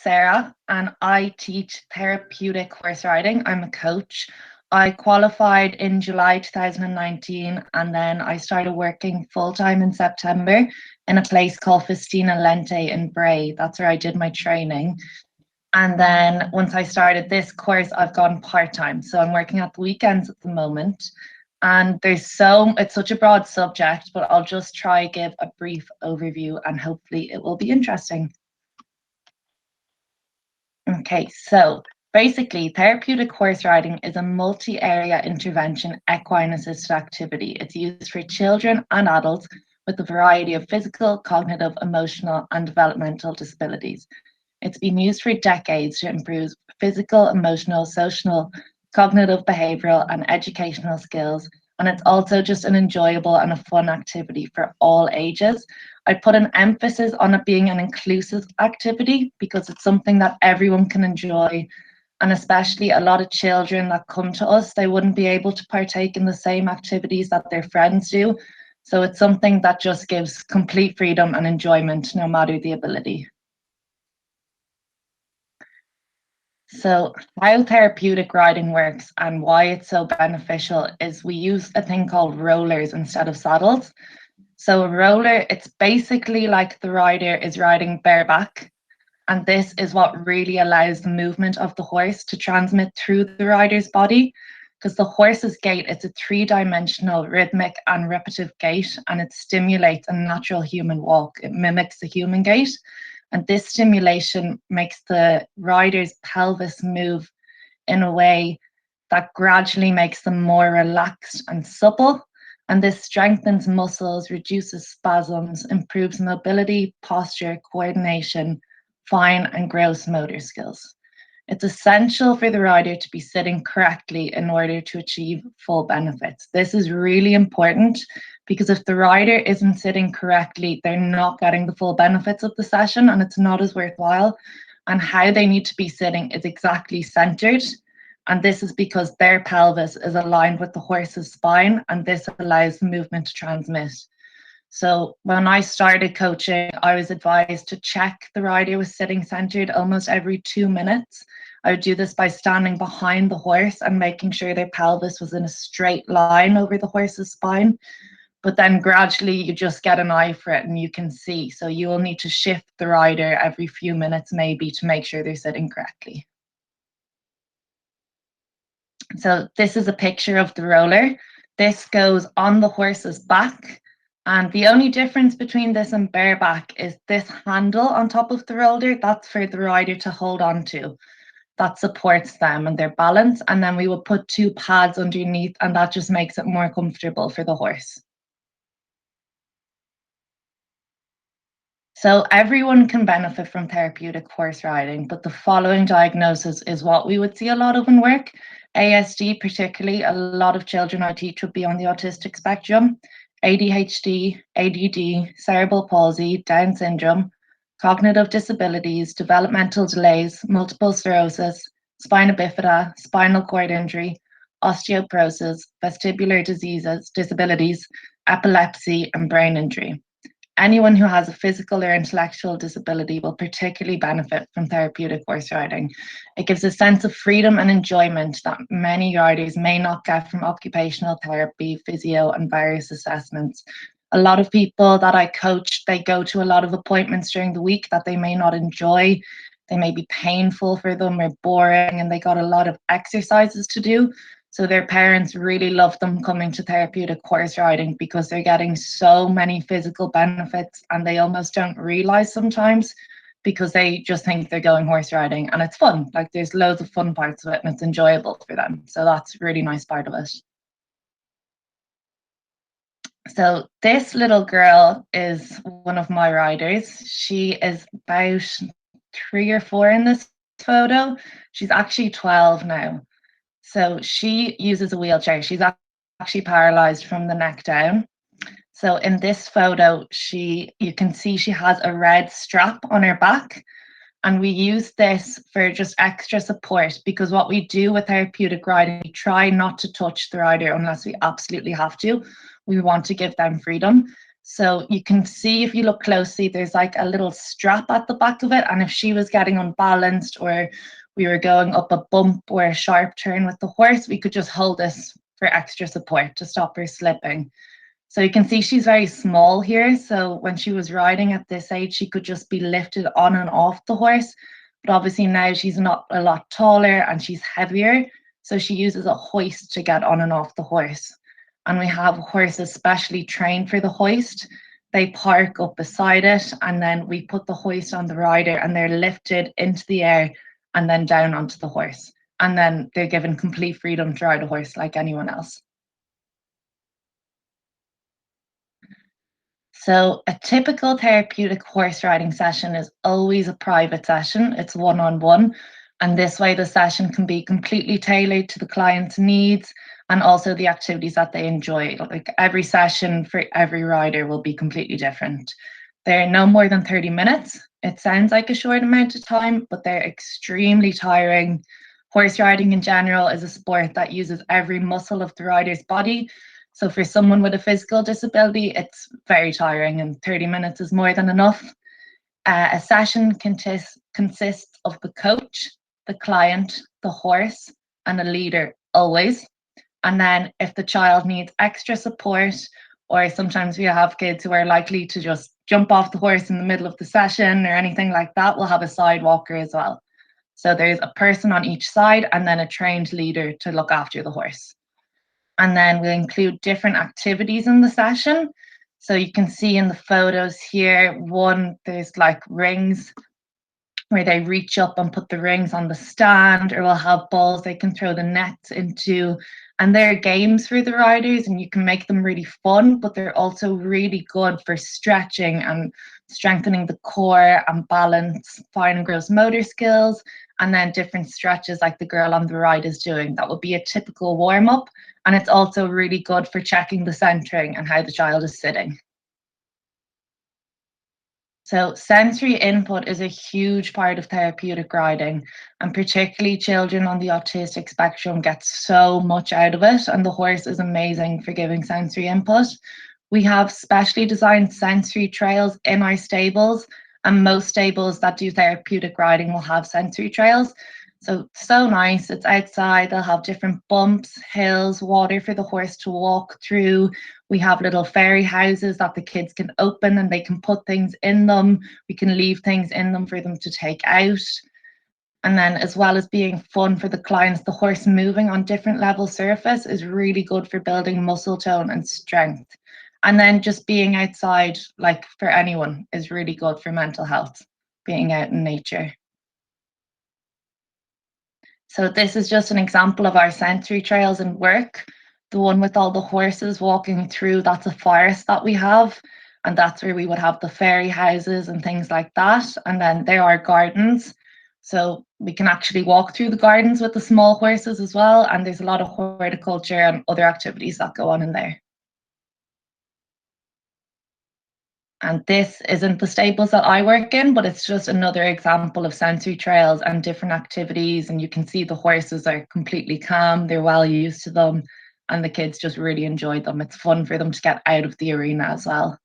Sarah, and I teach therapeutic horse riding. I'm a coach. I qualified in July 2019, and then I started working full time in September in a place called Festina Lente in Bray. That's where I did my training. And then once I started this course, I've gone part time. So I'm working at the weekends at the moment. And it's such a broad subject, but I'll just try give a brief overview and hopefully it will be interesting. Okay, so basically, therapeutic horse riding is a multi-area intervention equine assisted activity. It's used for children and adults with a variety of physical, cognitive, emotional, and developmental disabilities. It's been used for decades to improve physical, emotional, social, cognitive, behavioral, and educational skills. And it's also just an enjoyable and a fun activity for all ages. I put an emphasis on it being an inclusive activity because it's something that everyone can enjoy. And especially a lot of children that come to us, they wouldn't be able to partake in the same activities that their friends do. So it's something that just gives complete freedom and enjoyment, no matter the ability. So how therapeutic riding works and why it's so beneficial is we use a thing called rollers instead of saddles. So a roller, it's basically like the rider is riding bareback. And this is what really allows the movement of the horse to transmit through the rider's body. Because the horse's gait, it's a three-dimensional rhythmic and repetitive gait, and it stimulates a natural human walk. It mimics the human gait. And this stimulation makes the rider's pelvis move in a way that gradually makes them more relaxed and supple. And this strengthens muscles, reduces spasms, improves mobility, posture, coordination, fine and gross motor skills. It's essential for the rider to be sitting correctly in order to achieve full benefits. This is really important because if the rider isn't sitting correctly, they're not getting the full benefits of the session and it's not as worthwhile. And how they need to be sitting is exactly centered. And this is because their pelvis is aligned with the horse's spine, and this allows the movement to transmit. So when I started coaching, I was advised to check the rider was sitting centered almost every 2 minutes. I would do this by standing behind the horse and making sure their pelvis was in a straight line over the horse's spine. But then gradually you just get an eye for it and you can see. So you will need to shift the rider every few minutes maybe to make sure they're sitting correctly. So this is a picture of the roller. This goes on the horse's back. And the only difference between this and bareback is this handle on top of the roller, that's for the rider to hold on to. That supports them and their balance. And then we will put 2 pads underneath, and that just makes it more comfortable for the horse. So everyone can benefit from therapeutic horse riding, but the following diagnosis is what we would see a lot of in work. ASD, particularly, a lot of children I teach would be on the autistic spectrum. ADHD, ADD, cerebral palsy, Down syndrome, cognitive disabilities, developmental delays, multiple sclerosis, spina bifida, spinal cord injury, osteoporosis, vestibular diseases, disabilities, epilepsy, and brain injury. Anyone who has a physical or intellectual disability will particularly benefit from therapeutic horse riding. It gives a sense of freedom and enjoyment that many riders may not get from occupational therapy, physio, and various assessments. A lot of people that I coach, they go to a lot of appointments during the week that they may not enjoy. They may be painful for them or boring, and they got a lot of exercises to do. So their parents really love them coming to therapeutic horse riding because they're getting so many physical benefits and they almost don't realize sometimes because they just think they're going horse riding and it's fun. Like there's loads of fun parts of it and it's enjoyable for them. So that's a really nice part of it. So this little girl is one of my riders. She is about 3 or 4 in this photo. She's actually 12 now. So she uses a wheelchair. She's actually paralyzed from the neck down. So in this photo, you can see she has a red strap on her back. And we use this for just extra support because what we do with therapeutic riding, we try not to touch the rider unless we absolutely have to. We want to give them freedom. So you can see, if you look closely, there's like a little strap at the back of it. And if she was getting unbalanced, or we were going up a bump or a sharp turn with the horse, we could just hold this for extra support to stop her slipping. So you can see she's very small here. So when she was riding at this age, she could just be lifted on and off the horse. But obviously now she's not a lot taller and she's heavier. So she uses a hoist to get on and off the horse. And we have horses specially trained for the hoist. They park up beside it, and then we put the hoist on the rider and they're lifted into the air and then down onto the horse. And then they're given complete freedom to ride a horse like anyone else. So a typical therapeutic horse riding session is always a private session. It's one-on-one. And this way the session can be completely tailored to the client's needs and also the activities that they enjoy. Like every session for every rider will be completely different. They're no more than 30 minutes. It sounds like a short amount of time, but they're extremely tiring. Horse riding in general is a sport that uses every muscle of the rider's body. So for someone with a physical disability, it's very tiring, and 30 minutes is more than enough. A session consists of the coach, the client, the horse, and a leader always. And then if the child needs extra support, or sometimes we have kids who are likely to just jump off the horse in the middle of the session or anything like that, we'll have a side walker as well. So there's a person on each side and then a trained leader to look after the horse. And then we'll include different activities in the session. So you can see in the photos here, one, there's like rings where they reach up and put the rings on the stand, or we'll have balls they can throw the nets into. And they're games for the riders, and you can make them really fun, but they're also really good for stretching and strengthening the core and balance, fine and gross motor skills, and then different stretches like the girl on the right is doing. That would be a typical warm up. And it's also really good for checking the centering and how the child is sitting. So sensory input is a huge part of therapeutic riding, and particularly children on the autistic spectrum get so much out of it, and the horse is amazing for giving sensory input. We have specially designed sensory trails in our stables, and most stables that do therapeutic riding will have sensory trails. So nice. It's outside. They'll have different bumps, hills, water for the horse to walk through. We have little fairy houses that the kids can open and they can put things in them. We can leave things in them for them to take out. And then, as well as being fun for the clients, the horse moving on different level surface is really good for building muscle tone and strength. And then just being outside, like for anyone, is really good for mental health, being out in nature. So this is just an example of our sensory trails in work. The one with all the horses walking through, that's a forest that we have. And that's where we would have the fairy houses and things like that. And then there are gardens. So we can actually walk through the gardens with the small horses as well. And there's a lot of horticulture and other activities that go on in there. And this isn't the stables that I work in, but it's just another example of sensory trails and different activities. And you can see the horses are completely calm, they're well used to them, and the kids just really enjoy them. It's fun for them to get out of the arena as well.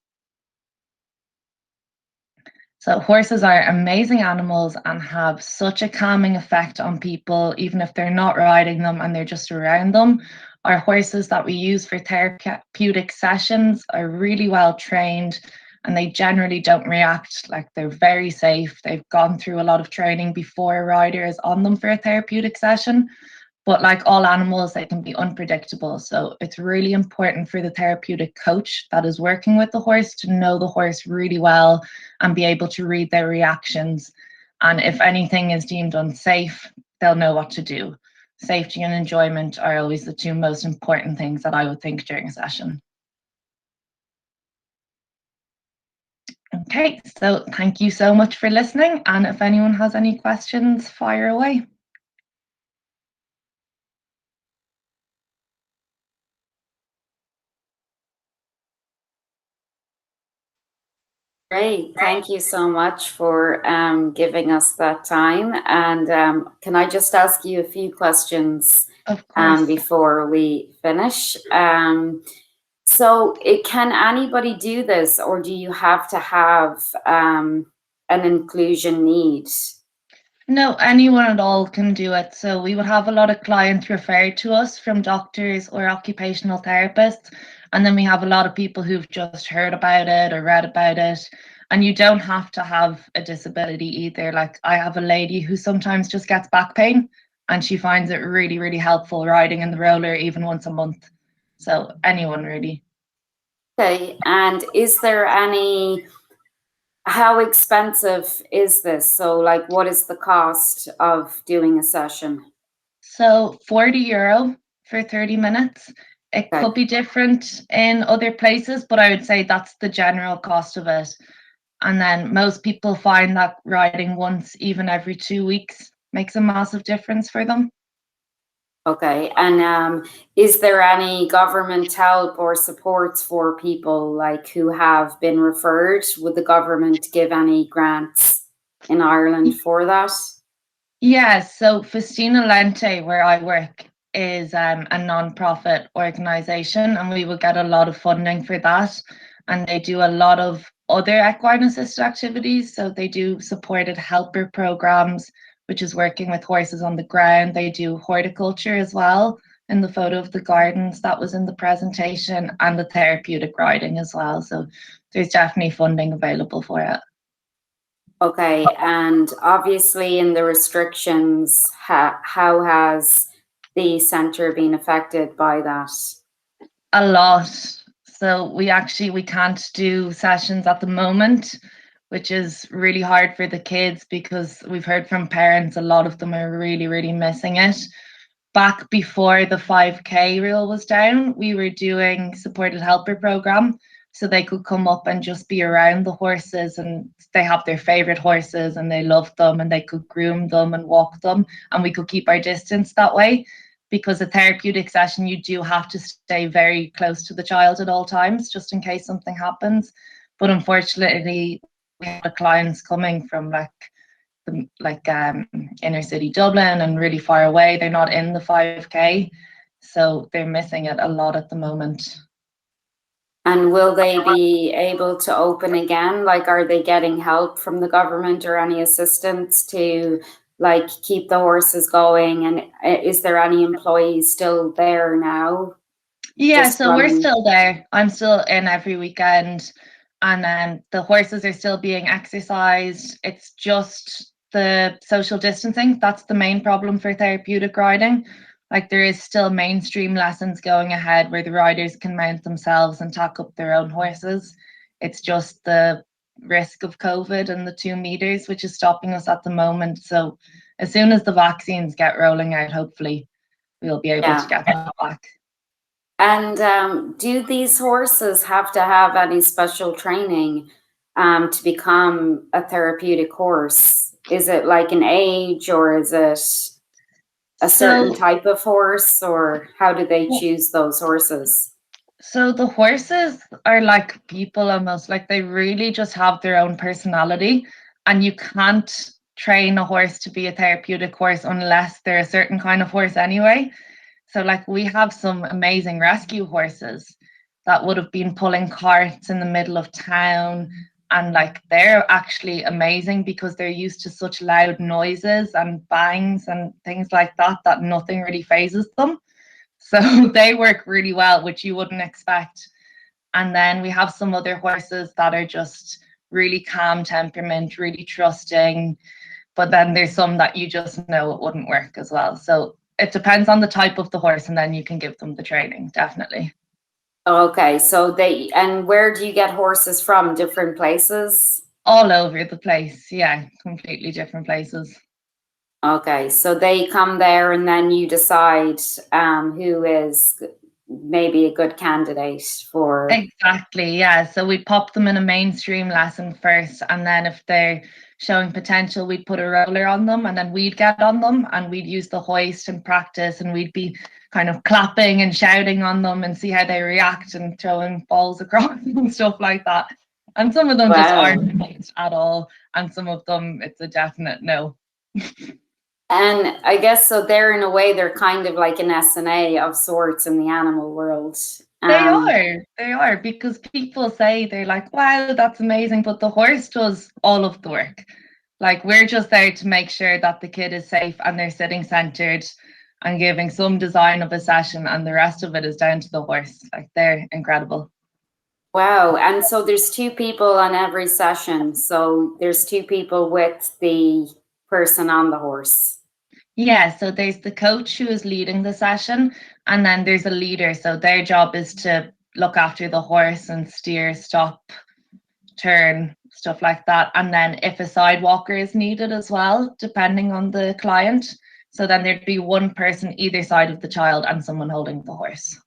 So horses are amazing animals and have such a calming effect on people, even if they're not riding them and they're just around them. Our horses that we use for therapeutic sessions are really well trained, and they generally don't react. Like, they're very safe. They've gone through a lot of training before a rider is on them for a therapeutic session. But like all animals, they can be unpredictable. So it's really important for the therapeutic coach that is working with the horse to know the horse really well and be able to read their reactions. And if anything is deemed unsafe, they'll know what to do. Safety and enjoyment are always the two most important things that I would think during a session. Okay, so thank you so much for listening. And if anyone has any questions, fire away. Great. Thank you so much for giving us that time. And can I just ask you a few questions Of course. before we finish? So, can anybody do this, or do you have to have an inclusion need? No, anyone at all can do it. So we would have a lot of clients referred to us from doctors or occupational therapists. And then we have a lot of people who've just heard about it or read about it. And you don't have to have a disability either. Like I have a lady who sometimes just gets back pain and she finds it really, really helpful riding in the roller even once a month. So anyone really. Okay, and is there any, how expensive is this? So, like, what is the cost of doing a session? So €40 for 30 minutes. It Okay. could be different in other places, but I would say that's the general cost of it. And then most people find that riding once, even every 2 weeks, makes a massive difference for them. Okay, and is there any government help or supports for people like who have been referred? Would the government give any grants in Ireland for that? Yeah, so Festina Lente, where I work, is a non-profit organisation, and we will get a lot of funding for that. And they do a lot of other equine assisted activities. So they do supported helper programs, which is working with horses on the ground. They do horticulture as well in the photo of the gardens that was in the presentation, and the therapeutic riding as well. So there's definitely funding available for it. Okay, and obviously in the restrictions, how has the centre been affected by that? A lot. So we can't do sessions at the moment, which is really hard for the kids because we've heard from parents a lot of them are really, really missing it. Back before the 5K rule was down, we were doing supported helper program. So they could come up and just be around the horses, and they have their favorite horses and they love them, and they could groom them and walk them, and we could keep our distance that way. Because a therapeutic session, you do have to stay very close to the child at all times, just in case something happens. But unfortunately, we had clients coming from inner city Dublin and really far away. They're not in the 5K, so they're missing it a lot at the moment. And will they be able to open again? Like, are they getting help from the government or any assistance to like keep the horses going? And is there any employees still there now? Yeah, Just so we're running. still there. I'm still in every weekend, and the horses are still being exercised. It's just the social distancing that's the main problem for therapeutic riding. Like there is still mainstream lessons going ahead where the riders can mount themselves and tack up their own horses. It's just the risk of COVID and the 2 meters, which is stopping us at the moment. So as soon as the vaccines get rolling out, hopefully we'll be able to Yeah. get that back. And do these horses have to have any special training to become a therapeutic horse? Is it like an age, or is it a certain So type of horse, or how do they choose those horses? So the horses are like people almost, like they really just have their own personality, and you can't train a horse to be a therapeutic horse unless they're a certain kind of horse anyway. So like we have some amazing rescue horses that would have been pulling carts in the middle of town, and like they're actually amazing because they're used to such loud noises and bangs and things like that that nothing really phases them. So they work really well, which you wouldn't expect. And then we have some other horses that are just really calm temperament, really trusting. But then there's some that you just know it wouldn't work as well. So it depends on the type of the horse, and then you can give them the training, definitely. Okay, so and where do you get horses from? Different places? All over the place. Yeah, completely different places. Okay, so they come there and then you decide who is maybe a good candidate for. Exactly, yeah. So we pop them in a mainstream lesson first, and then if they're showing potential, we'd put a roller on them, and then we'd get on them and we'd use the hoist and practice, and we'd be kind of clapping and shouting on them and see how they react and throwing balls across and stuff like that. And some of them just Wow. aren't engaged at all, and some of them it's a definite no. And I guess so they're in a way they're kind of like an SNA of sorts in the animal world. They are, because people say they're like, wow, that's amazing, but the horse does all of the work. Like, we're just there to make sure that the kid is safe and they're sitting centered and giving some design of a session, and the rest of it is down to the horse. Like, they're incredible. Wow. And so there's two people on every session. So there's two people with the person on the horse. Yeah, so there's the coach who is leading the session, and then there's a leader. So their job is to look after the horse and steer, stop, turn, stuff like that. And then if a sidewalker is needed as well, depending on the client, so then there'd be one person either side of the child and someone holding the horse.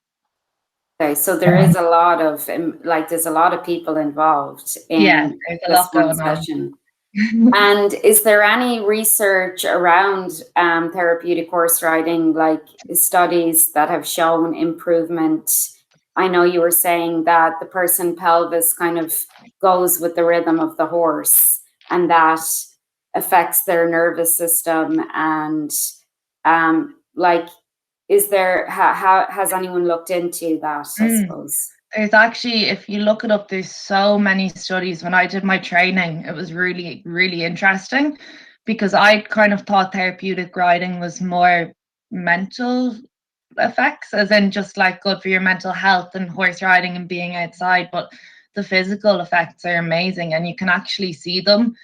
Okay, so there is a lot of like there's a lot of people involved Yeah, in there's a this lot one going on. session. And is there any research around therapeutic horse riding, like studies that have shown improvement? I know you were saying that the person pelvis kind of goes with the rhythm of the horse, and that affects their nervous system. And like, is there how has anyone looked into that? I suppose. There's actually, if you look it up, there's so many studies. When I did my training, it was really, really interesting, because I kind of thought therapeutic riding was more mental effects, as in just like good for your mental health and horse riding and being outside. But the physical effects are amazing, and you can actually see them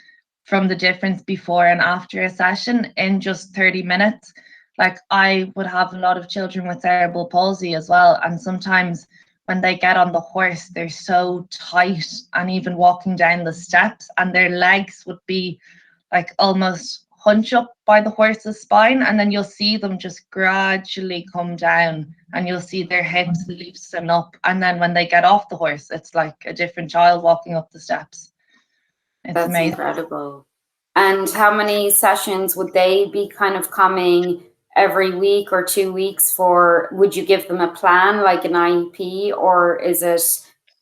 from the difference before and after a session in just 30 minutes. Like, I would have a lot of children with cerebral palsy as well, and sometimes when they get on the horse, they're so tight, and even walking down the steps, and their legs would be like almost hunch up by the horse's spine, and then you'll see them just gradually come down, and you'll see their hips loosen up, and then when they get off the horse, it's like a different child walking up the steps. It's That's amazing. incredible. And how many sessions would they be kind of coming every week or 2 weeks for? Would you give them a plan like an IEP, or is it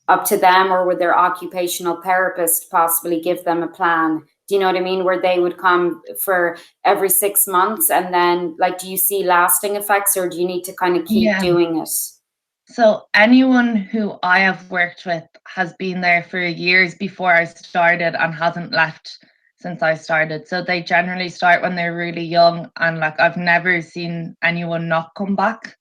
up to them, or would their occupational therapist possibly give them a plan? Do you know what I mean? Where they would come for every 6 months, and then like, do you see lasting effects, or do you need to kind of keep Yeah. doing it? So anyone who I have worked with has been there for years before I started and hasn't left since I started. So they generally start when they're really young, and like, I've never seen anyone not come back.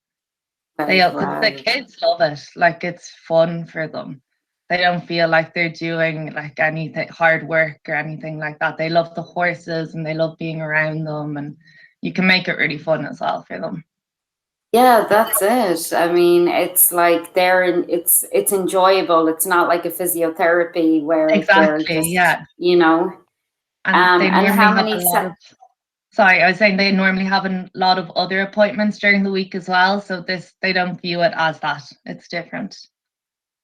Because the Wow. kids love it. Like, it's fun for them. They don't feel like they're doing like anything hard work or anything like that. They love the horses and they love being around them, and you can make it really fun as well for them. Yeah, that's it. I mean, it's like it's enjoyable. It's not like a physiotherapy where they're Exactly, just, yeah. you know. And they And normally how have a many lot of, sorry, I was saying they normally have a lot of other appointments during the week as well. So they don't view it as that. It's different.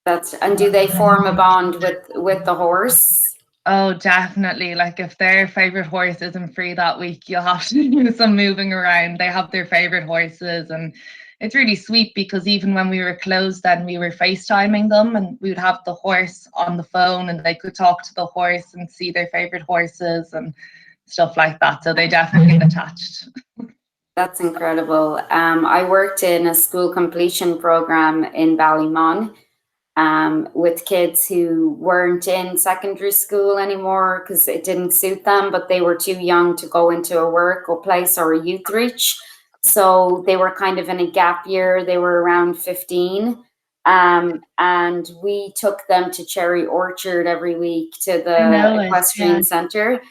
and do they form a bond with the horse? Oh, definitely. Like, if their favorite horse isn't free that week, you'll have to do some moving around. They have their favorite horses, and it's really sweet, because even when we were closed, then we were FaceTiming them, and we would have the horse on the phone, and they could talk to the horse and see their favorite horses and stuff like that. So they definitely get attached. That's incredible. I worked in a school completion program in Ballymun, with kids who weren't in secondary school anymore because it didn't suit them, but they were too young to go into a work or place or a youth reach. So they were kind of in a gap year. They were around 15. And we took them to Cherry Orchard every week to I the know it. Yeah. equestrian center,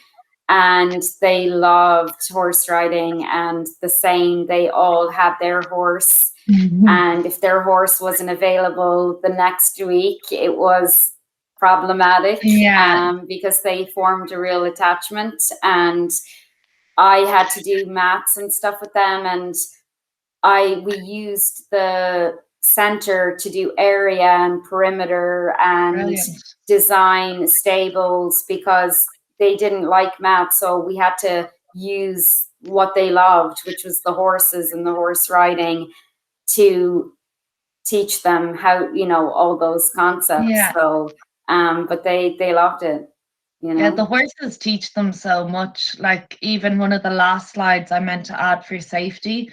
and they loved horse riding. And the same, they all had their horse, and if their horse wasn't available the next week, it was problematic, Yeah. because they formed a real attachment. And I had to do maths and stuff with them, and we used the center to do area and perimeter and Brilliant. design stables because they didn't like math. So we had to use what they loved, which was the horses and the horse riding, to teach them how, all those concepts. Yeah. So but they loved it. Yeah, the horses teach them so much. Like, even one of the last slides I meant to add for safety.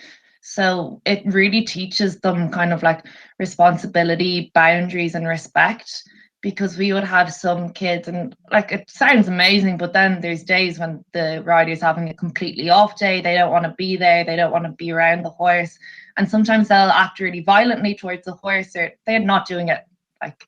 So it really teaches them kind of like responsibility, boundaries, and respect. Because we would have some kids, and like it sounds amazing, but then there's days when the rider's having a completely off day. They don't want to be there, they don't want to be around the horse. And sometimes they'll act really violently towards the horse, or they're not doing it like,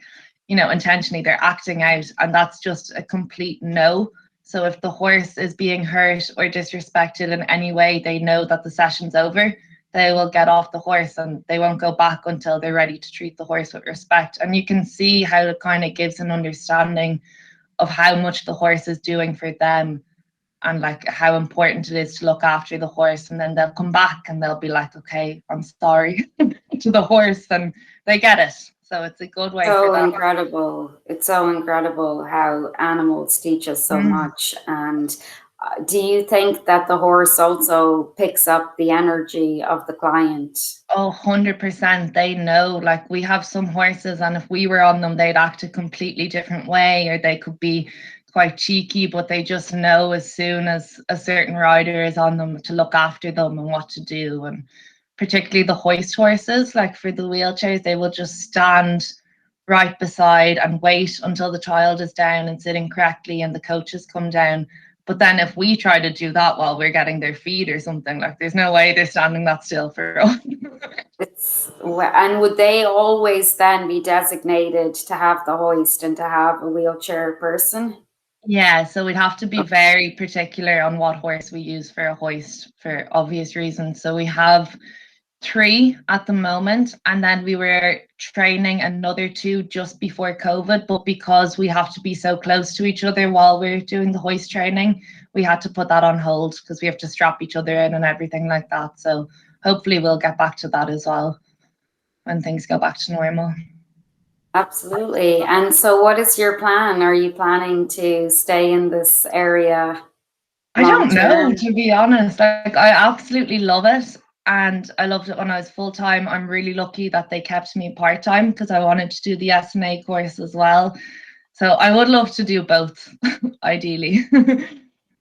intentionally, they're acting out, and that's just a complete no. So if the horse is being hurt or disrespected in any way, they know that the session's over. They will get off the horse and they won't go back until they're ready to treat the horse with respect. And you can see how it kind of gives an understanding of how much the horse is doing for them, and like how important it is to look after the horse. And then they'll come back and they'll be like, okay, I'm sorry to the horse, and they get it. So it's a good way for So them. incredible. It's so incredible how animals teach us so much. And do you think that the horse also picks up the energy of the client? Oh, 100%. They know. Like, we have some horses, and if we were on them, they'd act a completely different way, or they could be quite cheeky, but they just know as soon as a certain rider is on them to look after them and what to do. And particularly the hoist horses, like for the wheelchairs, they will just stand right beside and wait until the child is down and sitting correctly and the coaches come down. But then if we try to do that while we're getting their feed or something, like there's no way they're standing that still for us. And would they always then be designated to have the hoist and to have a wheelchair person? Yeah, so we'd have to be very particular on what horse we use for a hoist for obvious reasons. So we have 3 at the moment, and then we were training another 2 just before COVID. But because we have to be so close to each other while we're doing the hoist training, we had to put that on hold because we have to strap each other in and everything like that. So hopefully we'll get back to that as well when things go back to normal. Absolutely. And so, what is your plan? Are you planning to stay in this area I long don't know, term? to be honest. Like, I absolutely love it. And I loved it when I was full time. I'm really lucky that they kept me part time because I wanted to do the SNA course as well. So I would love to do both, ideally.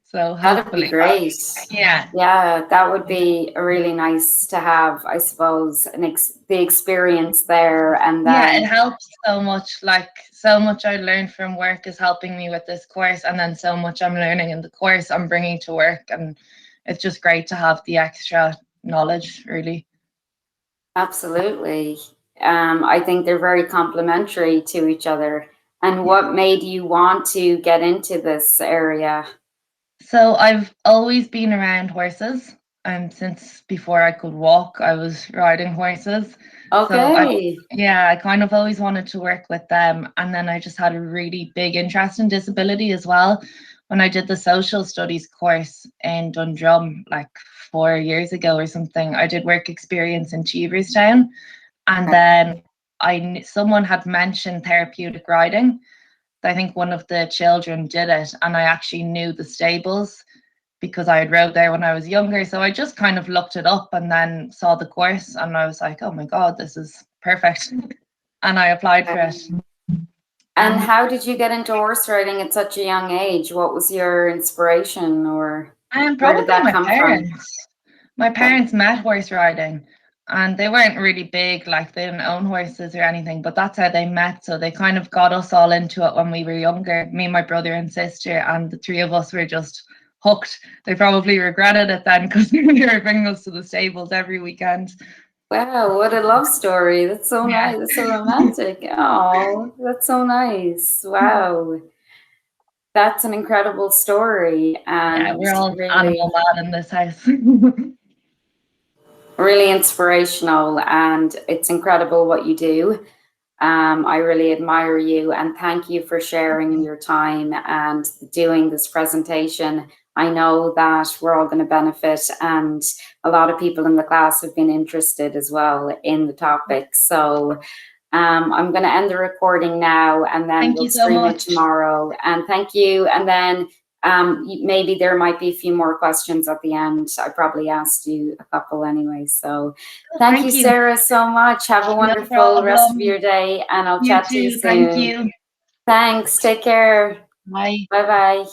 So That'd be hopefully, great. yeah. Yeah, that would be really nice to have, I suppose, the experience there, and Yeah, it then helps so much. Like, so much I learned from work is helping me with this course, and then so much I'm learning in the course I'm bringing to work, and it's just great to have the extra knowledge, really. absolutely. I think they're very complementary to each other. And Yeah. what made you want to get into this area? So I've always been around horses, and since before I could walk, I was riding horses. So Okay. I kind of always wanted to work with them. And then I just had a really big interest in disability as well. When I did the social studies course in Dundrum, like 4 years ago or something, I did work experience in Cheeverstown. And then someone had mentioned therapeutic riding. I think one of the children did it, and I actually knew the stables because I had rode there when I was younger. So I just kind of looked it up and then saw the course, and I was like, oh my God, this is perfect. And I applied for it. And how did you get into horse riding at such a young age? What was your inspiration, or And where did probably that my come from? parents. My parents met horse riding, and they weren't really big, like they didn't own horses or anything, but that's how they met. So they kind of got us all into it when we were younger, me, my brother and sister, and the 3 of us were just hooked. They probably regretted it then because they were bringing us to the stables every weekend. Wow, what a love story. That's so Yeah. nice. That's so romantic. Oh, that's so nice. Wow. That's an incredible story Yeah, and we're all animal really, mad in this house. really inspirational. And it's incredible what you do. I really admire you and thank you for sharing your time and doing this presentation. I know that we're all going to benefit, and a lot of people in the class have been interested as well in the topic. So I'm going to end the recording now, and then Thank we'll you so stream it much. tomorrow. And thank you. And then maybe there might be a few more questions at the end. I probably asked you a couple anyway. So thank you, Thank you. Sarah, so much. Have a No wonderful rest of problem. your day, and I'll You chat to you too. Thank soon. you. Thanks. Take care. Bye. Bye bye.